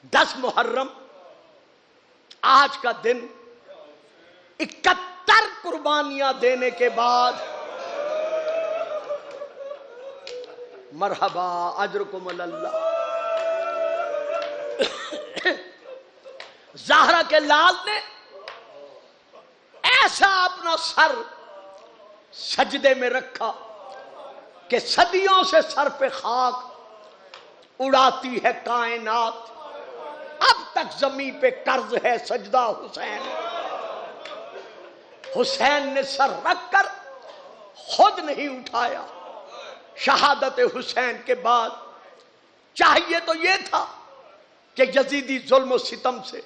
10 محرم آج کا دن 71 قربانیاں دینے کے بعد مرحبا اجرکم اللہ زہرا کے لال نے ایسا اپنا سر سجدے میں رکھا کہ صدیوں سے سر پہ خاک اڑاتی ہے کائنات، اب تک زمین پہ قرض ہے سجدہ حسین۔ حسین نے سر رکھ کر خود نہیں اٹھایا۔ شہادت حسین کے بعد چاہیے تو یہ تھا کہ یزیدی ظلم و ستم سے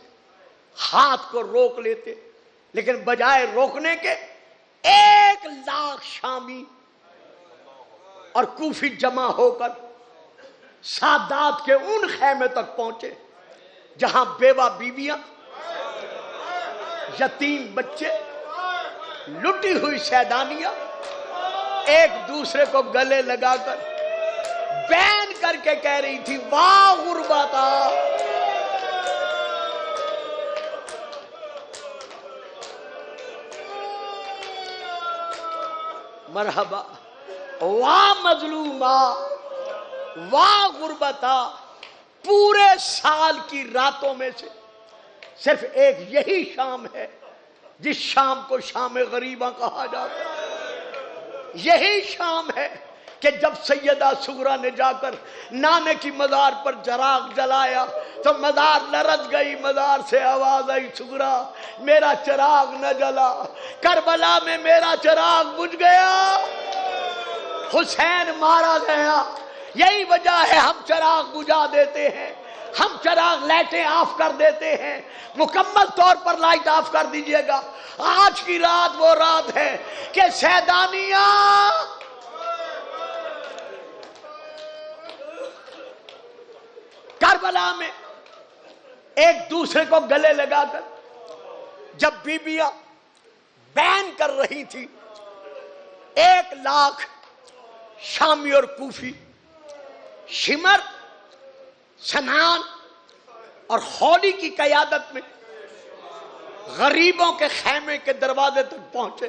ہاتھ کو روک لیتے، لیکن بجائے روکنے کے 1 لاکھ شامی اور کوفی جمع ہو کر سادات کے ان خیمے تک پہنچے جہاں بیوہ بیویاں، یتیم بچے، لٹی ہوئی سیدانیاں ایک دوسرے کو گلے لگا کر بین کر کے کہہ رہی تھی واہ غربتا۔ مرحبا واہ مظلومہ واہ غربتا۔ پورے سال کی راتوں میں سے صرف ایک یہی شام ہے جس شام کو شام غریبہ کہا جاتا ہے۔ یہی شام ہے کہ جب سیدہ صغرا نے جا کر نانے کی مزار پر چراغ جلایا تو مزار لرز گئی، مزار سے آواز آئی صغرا میرا چراغ نہ جلا، کربلا میں میرا چراغ بجھ گیا، حسین مارا گیا۔ یہی وجہ ہے ہم چراغ بجھا دیتے ہیں، ہم چراغ لائٹیں آف کر دیتے ہیں، مکمل طور پر لائٹ آف کر دیجئے گا۔ آج کی رات وہ رات ہے کہ سیدانیاں کربلا میں ایک دوسرے کو گلے لگا کر جب بیبیاں بین کر رہی تھی، 1 لاکھ شامی اور کوفی شمر، سنان اور خولی کی قیادت میں غریبوں کے خیمے کے دروازے تک پہنچے۔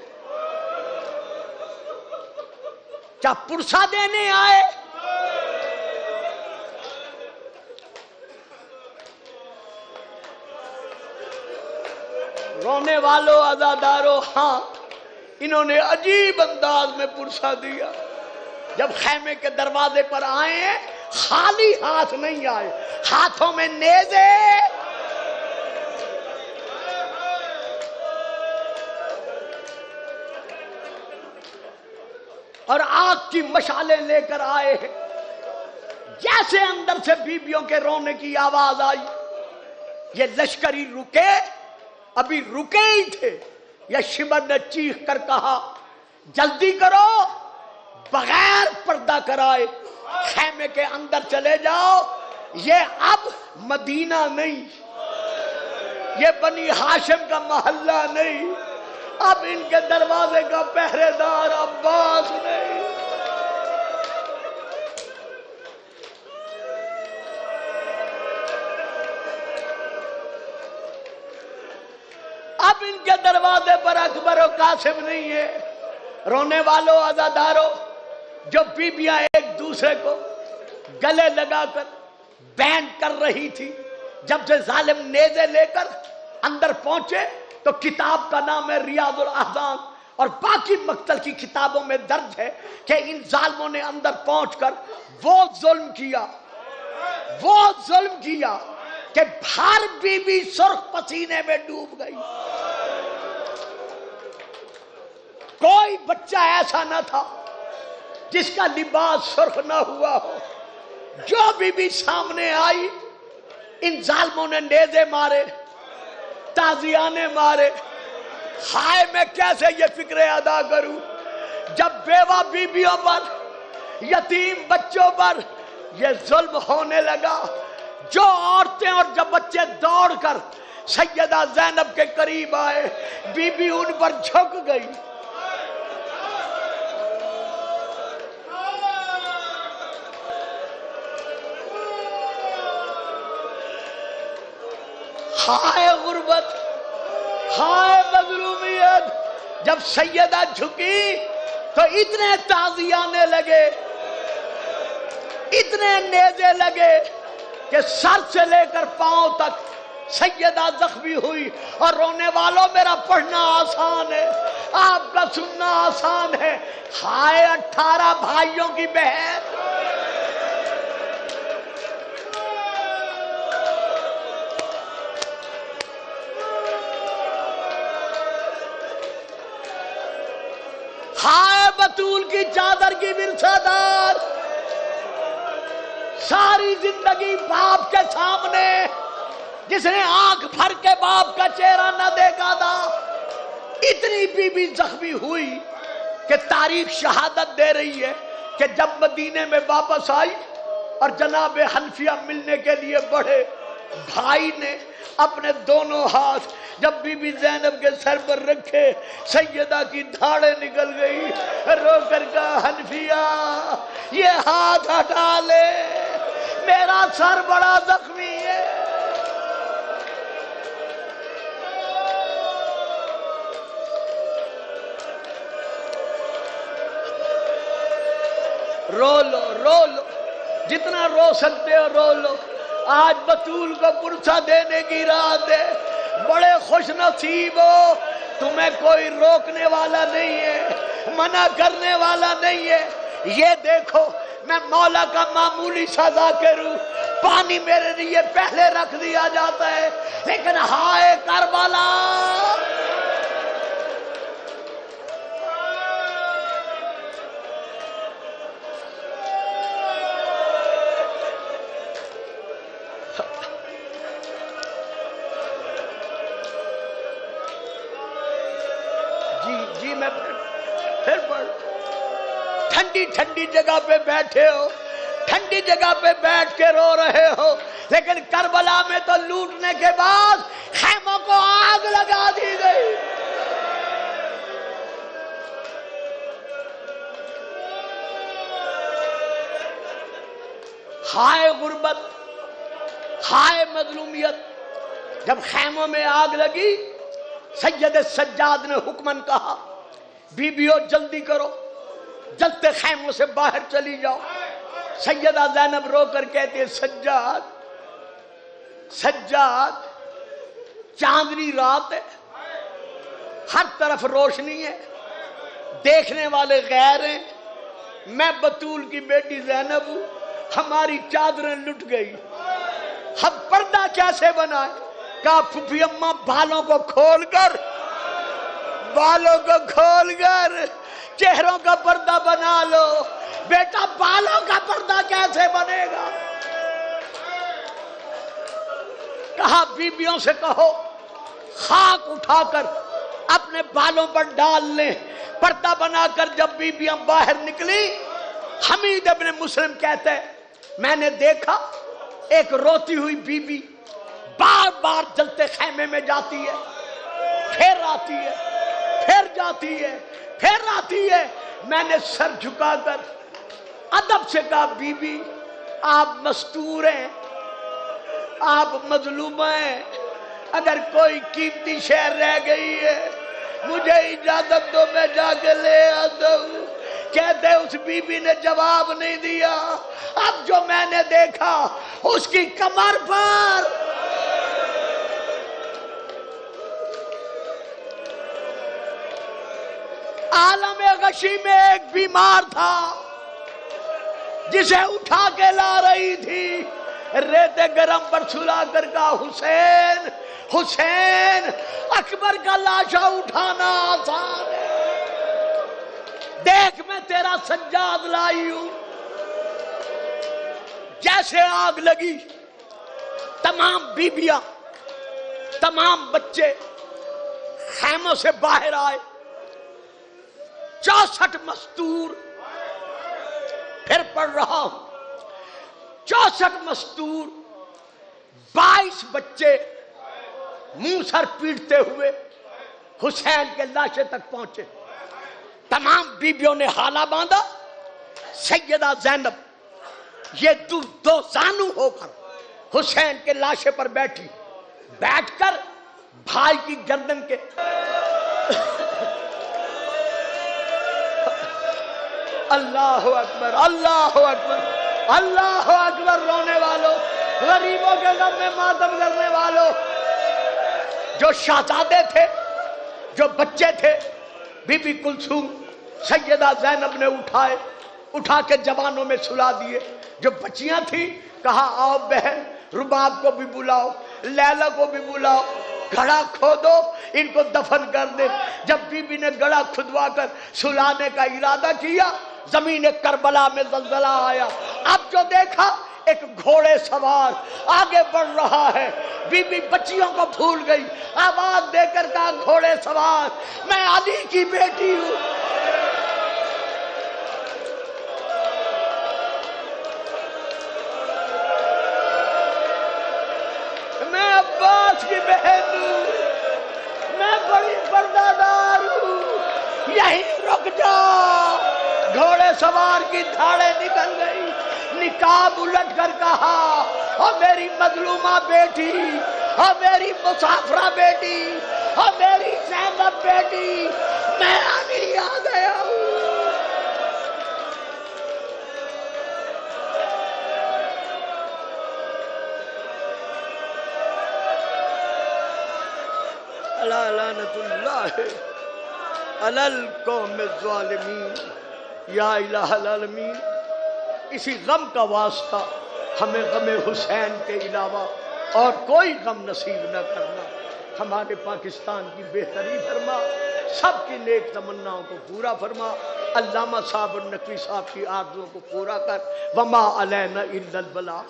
کیا پرسہ دینے آئے؟ رونے والوں عزاداروں، ہاں انہوں نے عجیب انداز میں پرسہ دیا۔ جب خیمے کے دروازے پر آئے ہیں خالی ہاتھ نہیں آئے، ہاتھوں میں نیزے اور آگ کی مشعلیں لے کر آئے ہیں۔ جیسے اندر سے بیبیوں کے رونے کی آواز آئی، یہ لشکری رکے، ابھی رکے ہی تھے، یا شمر نے چیخ کر کہا جلدی کرو، بغیر پردہ کرائے خیمے کے اندر چلے جاؤ، یہ اب مدینہ نہیں، یہ بنی ہاشم کا محلہ نہیں، اب ان کے دروازے کا پہرے دار عباس نہیں۔ اب ان کے دروازے پر اکبر و قاسم نہیں ہے۔ رونے والوں عزاداروں، جو بیبیاں ایک دوسرے کو گلے لگا کر بین کر رہی تھی، جب سے ظالم نیزے لے کر اندر پہنچے تو کتاب کا نام ہے ریاض الاحزان، اور باقی مقتل کی کتابوں میں درج ہے کہ ان ظالموں نے اندر پہنچ کر وہ ظلم کیا کہ ہر بیوی سرخ پسینے میں ڈوب گئی۔ کوئی بچہ ایسا نہ تھا جس کا لباس سرخ نہ ہوا ہو۔ جو بیوی سامنے آئی ان ظالموں نے نیزے مارے، تازیانے مارے۔ ہائے میں کیسے یہ فکر ادا کروں جب بیوہ بیویوں پر، یتیم بچوں پر یہ ظلم ہونے لگا۔ جو عورتیں اور جب بچے دوڑ کر سیدہ زینب کے قریب آئے، بی بی ان پر جھک گئی۔ ہائے غربت، ہائے مظلومیت. جب سیدہ جھکی تو اتنے تازی آنے لگے، اتنے نیزے لگے کہ سر سے لے کر پاؤں تک سیدہ زخمی ہوئی. اور رونے والوں، میرا پڑھنا آسان ہے، آپ کا سننا آسان ہے. ہائے 18 بھائیوں کی بہن، ہائے بطول کی چادر کی ورثہ دار، ساری زندگی باپ کے سامنے، جس نے آنکھ بھر کے باپ کا چہرہ نہ دیکھا تھا. اتنی بی بی زخمی ہوئی کہ تاریخ شہادت دے رہی ہے کہ جب مدینے میں واپس آئی اور جناب حنفیہ ملنے کے لیے بڑھے، بھائی نے اپنے دونوں ہاتھ جب بی بی زینب کے سر پر رکھے، سیدہ کی دھاڑیں نکل گئی. رو کر کہا حنفیہ یہ ہاتھ ہٹا لے، میرا سر بڑا زخمی ہے. رو لو رو لو، جتنا رو سکتے ہو رو لو. آج بطول کو پرسہ دینے کی رات ہے، بڑے خوش نصیب ہو، تمہیں کوئی روکنے والا نہیں ہے، منع کرنے والا نہیں ہے. یہ دیکھو میں مولا کا معمولی سا ذاکر ہوں، پانی میرے لیے پہلے رکھ دیا جاتا ہے، لیکن ہائے کربلا، جی میں پھر پڑھ. ٹھنڈی ٹھنڈی جگہ پہ بیٹھے ہو، ٹھنڈی جگہ پہ بیٹھ کے رو رہے ہو، لیکن کربلا میں تو لوٹنے کے بعد خیموں کو آگ لگا دی گئی. ہائے غربت، ہائے مظلومیت. جب خیموں میں آگ لگی، سید سجاد نے حکمن کہا بیبیو جلدی کرو، جلتے خیموں سے باہر چلی جاؤ. سیدہ زینب رو کر کہتے سجاد سجاد چاندنی رات ہے، ہر طرف روشنی ہے، دیکھنے والے غیر ہیں، میں بطول کی بیٹی زینب ہوں، ہماری چادریں لٹ گئی، ہم پردہ کیسے بنائیں؟ کہا پھپھی اماں بالوں کو کھول کر چہروں کا پردہ بنا لو. بیٹا بالوں کا پردہ کیسے بنے گا؟ کہا بیبیوں سے کہو خاک اٹھا کر اپنے بالوں پر ڈال لیں، پردہ بنا کر. جب بیبیاں باہر نکلی، حمید ابن مسلم کہتے ہیں میں نے دیکھا ایک روتی ہوئی بیوی بار بار جلتے خیمے میں جاتی ہے، پھر آتی ہے، پھر جاتی ہے، پھر آتی ہے. میں نے سر جھکا کر ادب سے کہا بی بی آپ مستور ہیں، آپ مظلومہ ہیں، اگر کوئی قیمتی شے رہ گئی ہے مجھے اجازت دو میں جا کے لے آتا ہوں. کہتے اس بی بی نے جواب نہیں دیا. اب جو میں نے دیکھا اس کی کمر پر عالم غشی میں ایک بیمار تھا جسے اٹھا کے لا رہی تھی، ریتے گرم پر سلا کر کہا حسین حسین، اکبر کا لاشا اٹھانا آسان ہے، دیکھ میں تیرا سجاد لائی ہوں. جیسے آگ لگی تمام بیبیاں تمام بچے خیموں سے باہر آئے. 64 مستور، پھر پڑھ رہا ہوں، 64 مستور، 22 بچے منہ سر پیٹتے ہوئے حسین کے لاشے تک پہنچے. تمام بیبیوں نے حالہ باندھا. سیدہ زینب یہ دو زانو ہو کر حسین کے لاشے پر بیٹھی، بیٹھ کر بھائی کی گردن کے اللہ اکبر اللہ اکبر اللہ اکبر، رونے والوں، غریبوں کے غم میں ماتم کرنے والوں، جو شہزادے تھے، جو بچے تھے، بی بی کلثوم سیدہ زینب نے اٹھا کے جوانوں میں سلا دیے. جو بچیاں تھیں کہا آؤ بہن، رباب کو بھی بلاؤ، لیلا کو بھی بلاؤ، گھڑا کھودو، ان کو دفن کر دے. جب بی بی نے گڑھا کھدوا کر سلانے کا ارادہ کیا، زمین کربلا میں زلزلہ آیا. اب جو دیکھا ایک گھوڑے سوار آگے بڑھ رہا ہے. بی بی بچیوں کو بھول گئی، آواز دے کر کہا گھوڑے سوار میں علی کی بیٹی ہوں. میں عباس کی بہن ہوں، میں بڑی پردہ ہوں، یہیں رک جا. گھوڑے سوار کی دھاڑیں نکل گئی، نقاب الٹ کر کہا او میری مظلومہ بیٹی، او میری مسافرہ بیٹی، او میری زینب بیٹی، میں علی آ گیا ہوں. اللہ لعنت اللہ علی القوم الظالمین. یا الہ العالمین، اسی غم کا واسطہ ہمیں غم حسین کے علاوہ اور کوئی غم نصیب نہ کرنا. ہمارے پاکستان کی بہتری فرما، سب کی نیک تمناؤں کو پورا فرما. علامہ صاحب النقوی صاحب کی آرزوؤں کو پورا کر. وما علینا الا البلاغ.